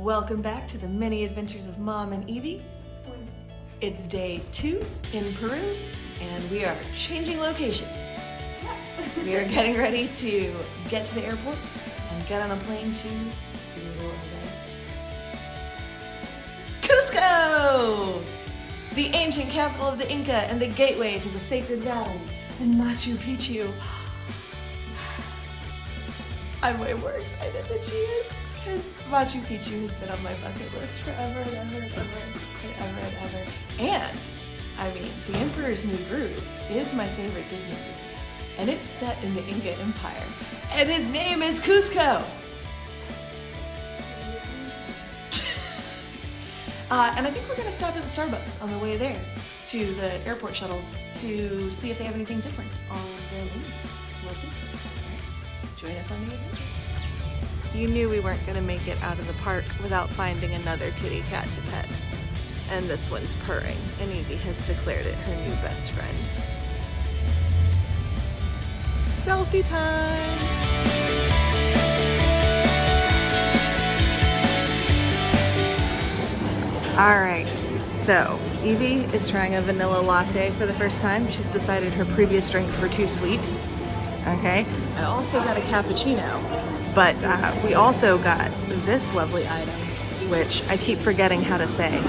Welcome back to the many adventures of Mom and Evie. It's day 2 in Peru, and we are changing locations. We are getting ready to get to the airport and get on a plane to Cusco, the ancient capital of the Inca and the gateway to the Sacred Valley and Machu Picchu. I'm way more excited than she is because Machu Picchu has been on my bucket list forever and ever and ever and ever and ever. And, I mean, The Emperor's New Groove is my favorite Disney movie. And it's set in the Inca Empire. And his name is Cusco! And I think we're gonna stop at the Starbucks on the way there to the airport shuttle to see if they have anything different on their menu. We'll see. Join us on the adventure. You knew we weren't gonna make it out of the park without finding another kitty cat to pet. And this one's purring, and Evie has declared it her new best friend. Selfie time! Alright, so Evie is trying a vanilla latte for the first time. She's decided her previous drinks were too sweet. Okay, I also got a cappuccino, but we also got this lovely item, which I keep forgetting how to say,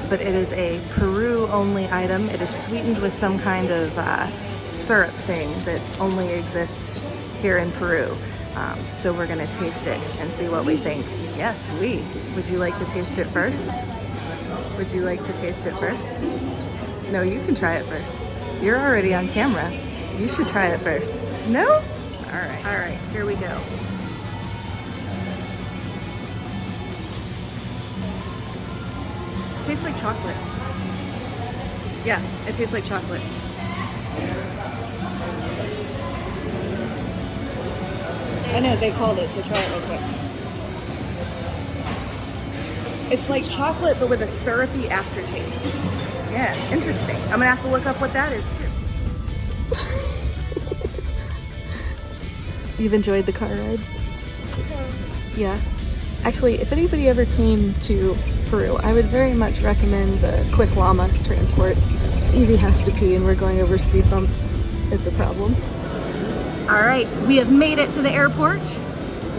but it is a Peru-only item. It is sweetened with some kind of syrup thing that only exists here in Peru. So we're gonna taste it and see what we think. Yes, we. Would you like to taste it first? Would you like to taste it first? No, you can try it first. You're already on camera. You should try it first. No? All right, here we go. It tastes like chocolate. Yeah, it tastes like chocolate. I know, they called it, so try it real quick. It's like chocolate, but with a syrupy aftertaste. Yeah, interesting. I'm gonna have to look up what that is, too. You've enjoyed the car rides? Yeah. Actually, if anybody ever came to Peru, I would very much recommend the Quick Llama transport. Evie has to pee and we're going over speed bumps. It's a problem. All right, we have made it to the airport.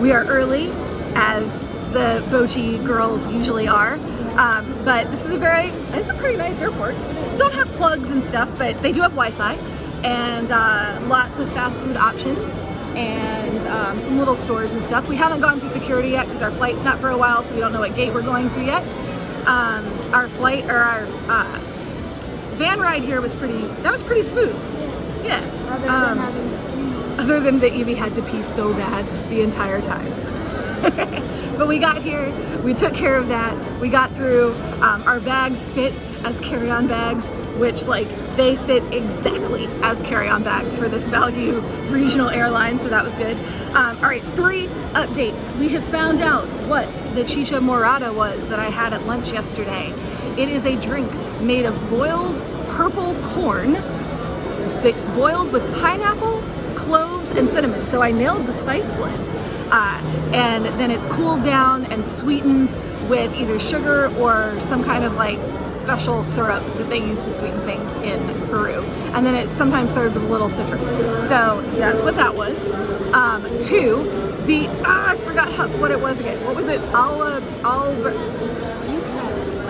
We are early, as the Bochi girls usually are. But this is it's a pretty nice airport. Don't have plugs and stuff, but they do have Wi-Fi and lots of fast food options and some little stores and stuff. We haven't gone through security yet because our flight's not for a while, so we don't know what gate we're going to yet. Our van ride here was pretty smooth. Yeah. Other than that Evie had to pee so bad the entire time. But we got here, we took care of that, we got through, our bags fit as carry-on bags, which they fit exactly as carry-on bags for this value regional airline, so that was good. All right, 3 updates. We have found out what the chicha morada was that I had at lunch yesterday. It is a drink made of boiled purple corn that's boiled with pineapple, cloves, and cinnamon, so I nailed the spice blend. And then it's cooled down and sweetened with either sugar or some kind of special syrup that they use to sweeten things in Peru. And then it's sometimes served with a little citrus. So that's what that was. 2, I forgot what it was again. What was it? I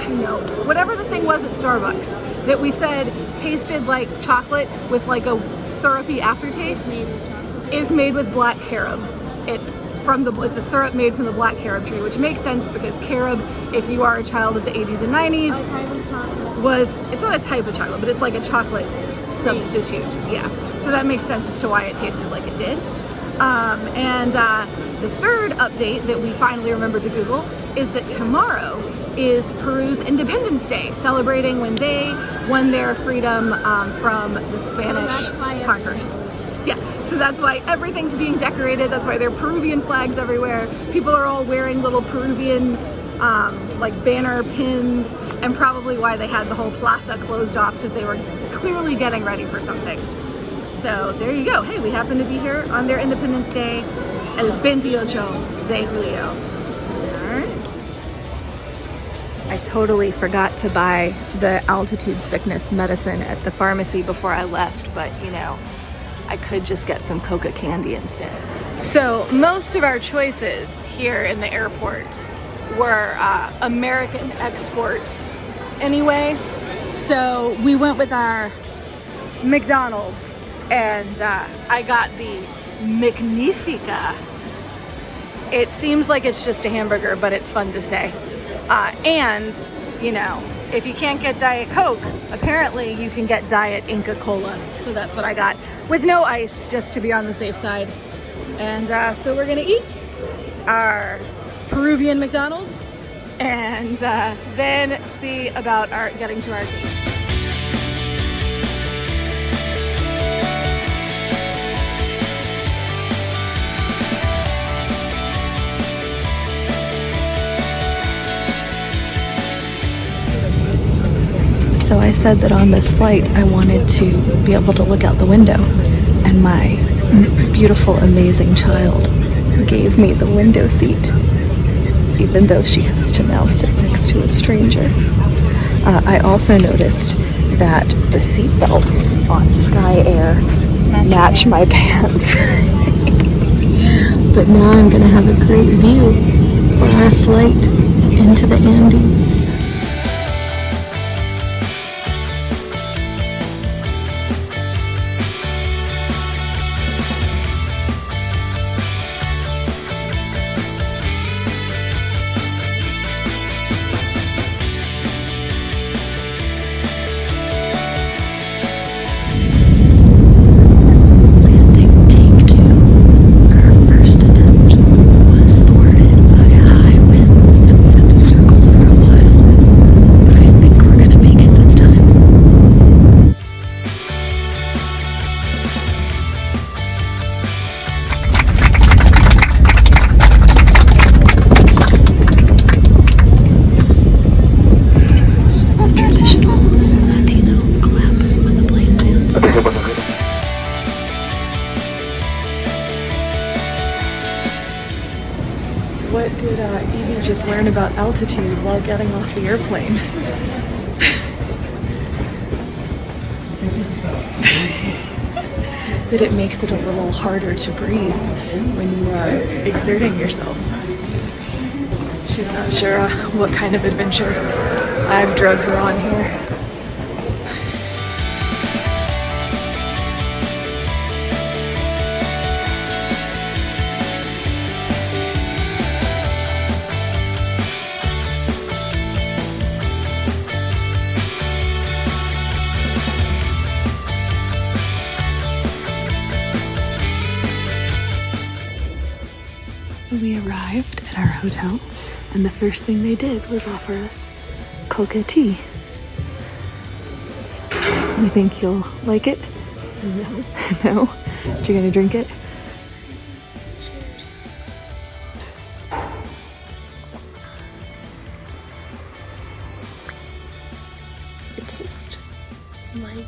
know. Whatever the thing was at Starbucks that we said tasted like chocolate with a syrupy aftertaste is made with black carob. It's a syrup made from the black carob tree, which makes sense because carob, if you are a child of the 80s and 90s, it's not a type of chocolate, but it's like a chocolate substitute. Yeah, so that makes sense as to why it tasted like it did. And the 3rd update that we finally remembered to Google is that tomorrow is Peru's Independence Day, celebrating when they won their freedom from the Spanish conquerors. Yeah, so that's why everything's being decorated. That's why there are Peruvian flags everywhere. People are all wearing little Peruvian banner pins, and probably why they had the whole plaza closed off because they were clearly getting ready for something. So there you go. Hey, we happen to be here on their Independence Day, el 28 de Julio. All right. I totally forgot to buy the altitude sickness medicine at the pharmacy before I left, but you know, I could just get some coca candy instead. So most of our choices here in the airport were American exports anyway. So we went with our McDonald's, and I got the Magnifica. It seems like it's just a hamburger, but it's fun to say. And, you know, if you can't get Diet Coke, apparently you can get Diet Inca Cola. So that's what I got, with no ice, just to be on the safe side. And so we're gonna eat our Peruvian McDonald's and then see about our getting to our gate. So I said that on this flight I wanted to be able to look out the window, and my beautiful, amazing child gave me the window seat, even though she has to now sit next to a stranger. I also noticed that the seat belts on Sky Air match my pants. But now I'm gonna have a great view for our flight into the Andes. What did Evie just learn about altitude while getting off the airplane? That it makes it a little harder to breathe when you are exerting yourself. She's not sure what kind of adventure I've drug her on here. So we arrived at our hotel, and the first thing they did was offer us coca tea. You think you'll like it? No. No? You're gonna drink it? Cheers. It tastes like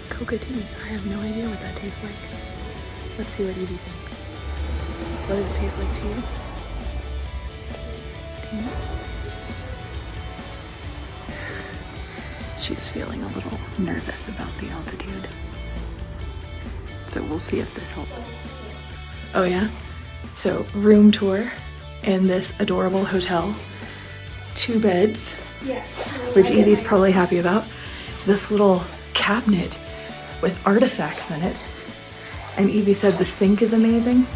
coca tea. I have no idea what that tastes like. Let's see what Evie thinks. What does it taste like to you? Tea? She's feeling a little nervous about the altitude. So we'll see if this helps. Oh yeah? So room tour in this adorable hotel. 2 beds, yes, which Evie's probably happy about. This little cabinet with artifacts in it. And Evie said the sink is amazing.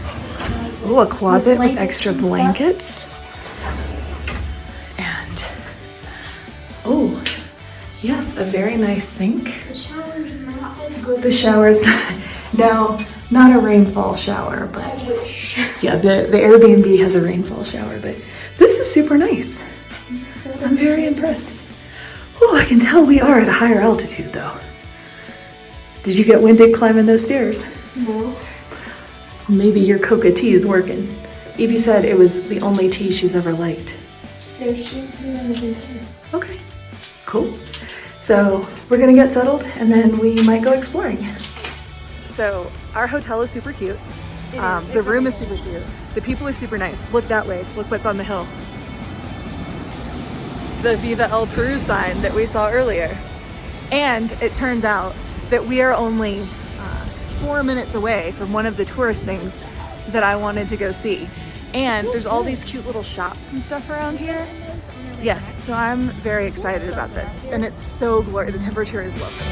Oh, a closet with extra blankets. And, oh, yes, a very nice sink. The shower's not as good. The shower's, no, not a rainfall shower, but I wish. yeah, the Airbnb has a rainfall shower, but this is super nice. I'm very impressed. Oh, I can tell we are at a higher altitude though. Did you get winded climbing those stairs? No. Maybe your coca tea is working. Evie said it was the only tea she's ever liked. There's champagne in the container. Okay, cool. So we're gonna get settled and then we might go exploring. So our hotel is super cute. It The room is really super cute. The people are super nice. Look that way. Look what's on the hill. The Viva El Peru sign that we saw earlier. And it turns out that we are only 4 minutes away from one of the tourist things that I wanted to go see. And there's all these cute little shops and stuff around here. Yes, so I'm very excited about this. And it's so glorious. The temperature is lovely.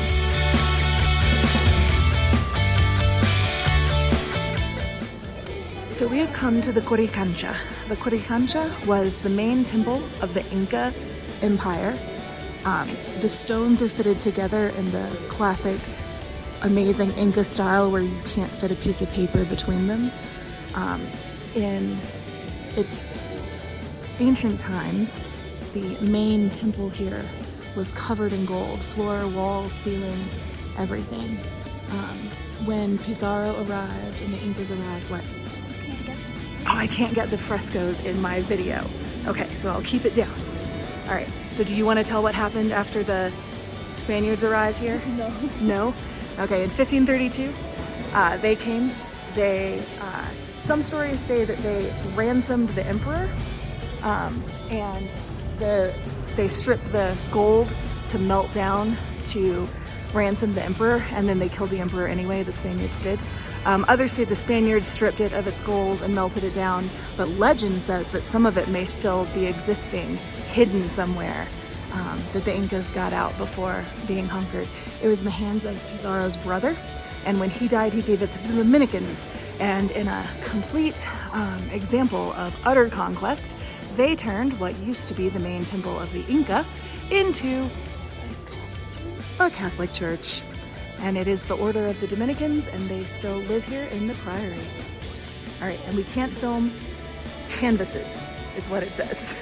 So we have come to the Qorikancha. The Qorikancha was the main temple of the Inca Empire. The stones are fitted together in the classic, amazing Inca style where you can't fit a piece of paper between them. In its ancient times, the main temple here was covered in gold, floor, walls, ceiling, everything. When Pizarro arrived and the Incas arrived, what? Oh, I can't get the frescoes in my video. Okay, so I'll keep it down. All right, so do you want to tell what happened after the Spaniards arrived here? No. No? Okay, in 1532, they came. Some stories say that they ransomed the emperor, and they stripped the gold to melt down to ransom the emperor, and then they killed the emperor anyway, the Spaniards did. Others say the Spaniards stripped it of its gold and melted it down, but legend says that some of it may still be existing, hidden somewhere, that the Incas got out before being conquered. It was in the hands of Pizarro's brother, and when he died, he gave it to the Dominicans. And in a complete example of utter conquest, they turned what used to be the main temple of the Inca into a Catholic church. And it is the order of the Dominicans, and they still live here in the priory. All right, and we can't film canvases, is what it says.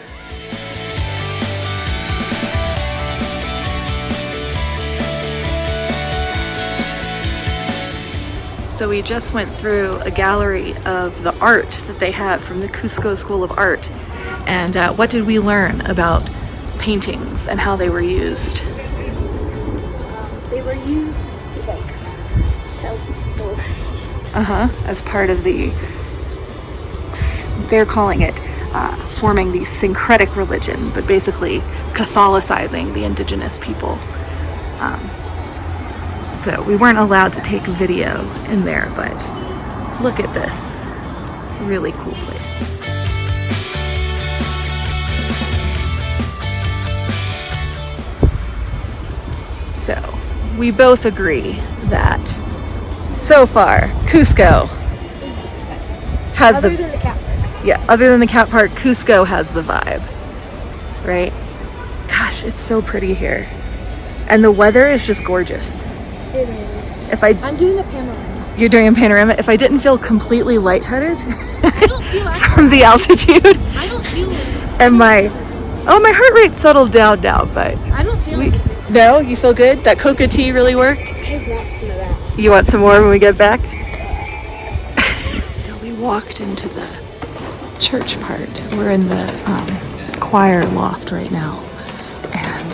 So we just went through a gallery of the art that they have from the Cusco School of Art. And what did we learn about paintings and how they were used? They were used to like tell stories. As part of they're calling it forming the syncretic religion, but basically Catholicizing the indigenous people. So we weren't allowed to take video in there, but look at this. Really cool place. So we both agree that so far Cusco has Other than the cat park. Yeah, other than the cat park, Cusco has the vibe, right? Gosh, it's so pretty here. And the weather is just gorgeous. It is. I'm doing a panorama. You're doing a panorama? If I didn't feel completely lightheaded I don't feel from the altitude, I don't feel it. and my heart rate settled down now, but I don't feel anything. no, you feel good? That coca tea really worked? I want some of that. You want some more when we get back? So we walked into the church part. We're in the choir loft right now, and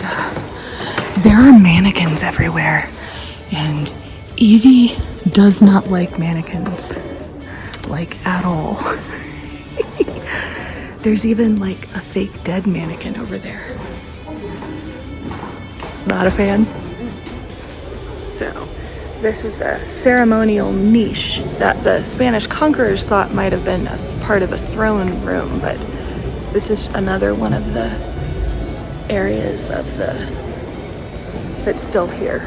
there are mannequins everywhere, and Evie does not like mannequins, like at all. There's even like a fake dead mannequin over there. Not a fan? So this is a ceremonial niche that the Spanish conquerors thought might have been a part of a throne room, but this is another one of the areas of that's still here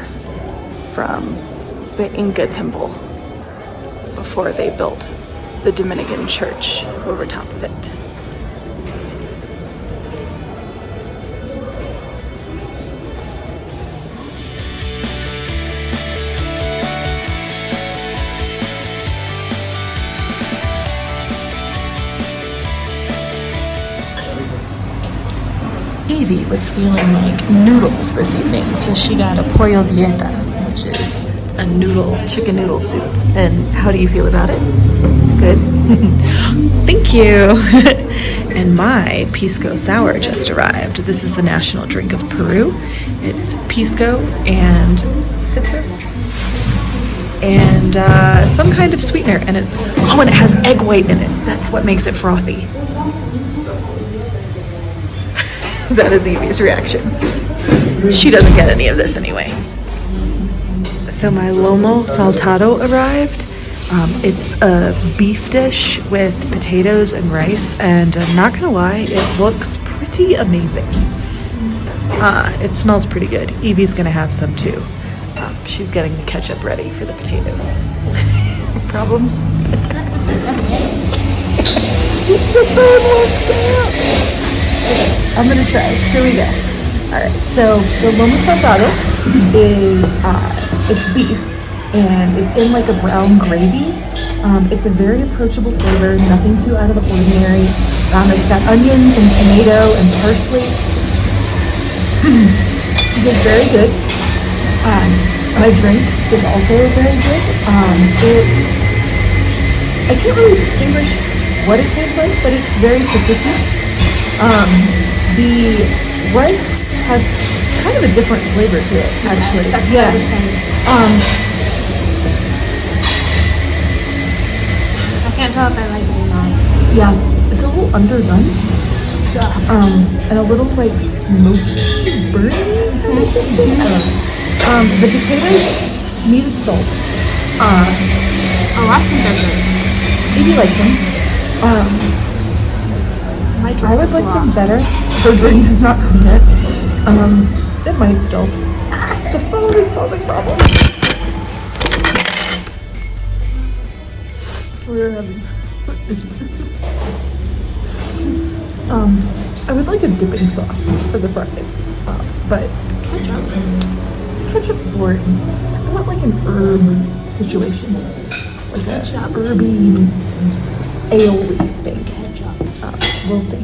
from the Inca temple before they built the Dominican church over top of it. Evie was feeling like noodles this evening, so she got a pollo dieta, which is a chicken noodle soup. And how do you feel about it? Good? Thank you! And my pisco sour just arrived. This is the national drink of Peru. It's pisco and citrus. and some kind of sweetener, and it has egg white in it. That's what makes it frothy. That is Evie's reaction. She doesn't get any of this anyway. So my lomo saltado arrived. It's a beef dish with potatoes and rice, and I'm not gonna lie, it looks pretty amazing. It smells pretty good. Evie's gonna have some too. She's getting the ketchup ready for the potatoes. Problems? The phone won't stop. Okay, I'm gonna try. Here we go. Alright, so the lomo saltado is, it's beef, and it's in like a brown gravy. It's a very approachable flavor, nothing too out of the ordinary. It's got onions and tomato and parsley. It is very good. My drink is also very good. I can't really distinguish what it tastes like, but it's very citrusy. The rice has kind of a different flavor to it, actually. Yeah. I can't tell if I like it or not. Yeah, it's a little underdone. And a little like smoky, burning kind of taste to it. I don't know. The potatoes needed salt. Oh, I think they're good. Evie likes them. I would like them better. Her drink has not come yet. It might still. The phone is causing problems. We're having issues. I would like a dipping sauce for the fries, but ketchup's boring. I want like an herb situation, like a herby aioli thing. We'll see.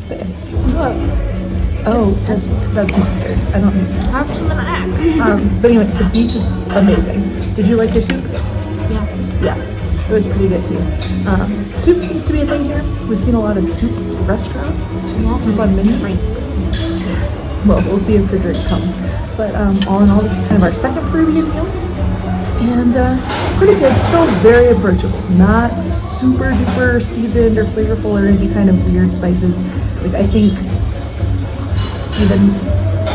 But, oh, that's mustard. I don't need mustard. Have some of that. But anyway, the beef is amazing. Did you like your soup? Yeah. Yeah, it was pretty good too. Soup seems to be a thing here. We've seen a lot of soup restaurants, soup on menus. Well, we'll see if the drink comes. But all in all, this is kind of our second Peruvian meal. And pretty good, still very approachable. Not super duper seasoned or flavorful or any kind of weird spices. Like I think even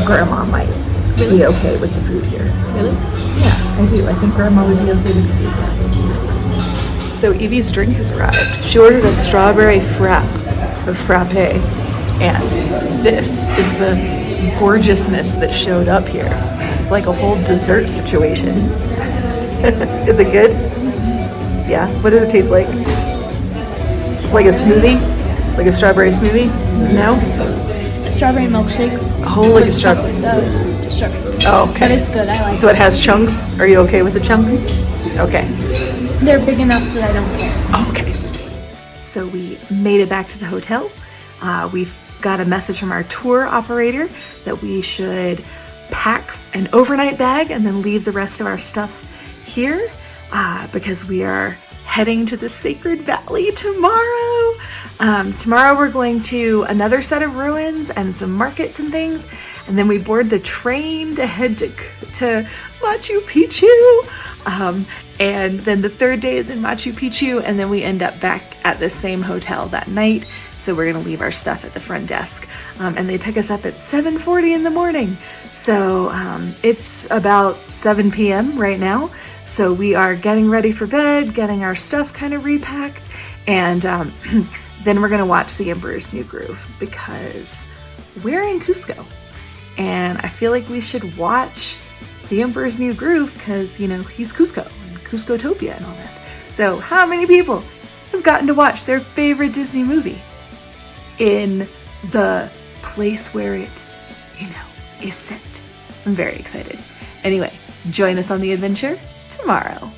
grandma might be okay with the food here. Really? Yeah, I do. I think grandma would be okay with the food here. So Evie's drink has arrived. She ordered a strawberry frappe, or frappe, and this is the gorgeousness that showed up here. It's like a whole dessert situation. Is it good? Yeah. What does it taste like? It's like a smoothie? Like a strawberry smoothie? No? A strawberry milkshake. Oh, like a strawberry. Strawberry. Oh, okay. But it's good. I like So it has chunks? Are you okay with the chunks? Okay. They're big enough that I don't care. Okay. So we made it back to the hotel. We've got a message from our tour operator that we should pack an overnight bag and then leave the rest of our stuff here because we are heading to the Sacred Valley tomorrow. Tomorrow we're going to another set of ruins and some markets and things, and then we board the train to head to Machu Picchu. And then the third day is in Machu Picchu, and then we end up back at the same hotel that night. So we're gonna leave our stuff at the front desk, and they pick us up at 7:40 in the morning. So it's about 7 p.m. right now. So we are getting ready for bed, getting our stuff kind of repacked, and then we're gonna watch The Emperor's New Groove because we're in Cusco, and I feel like we should watch The Emperor's New Groove because, you know, he's Cusco and Cuscotopia and all that. So how many people have gotten to watch their favorite Disney movie in the place where it, you know, is set? I'm very excited. Anyway, join us on the adventure tomorrow.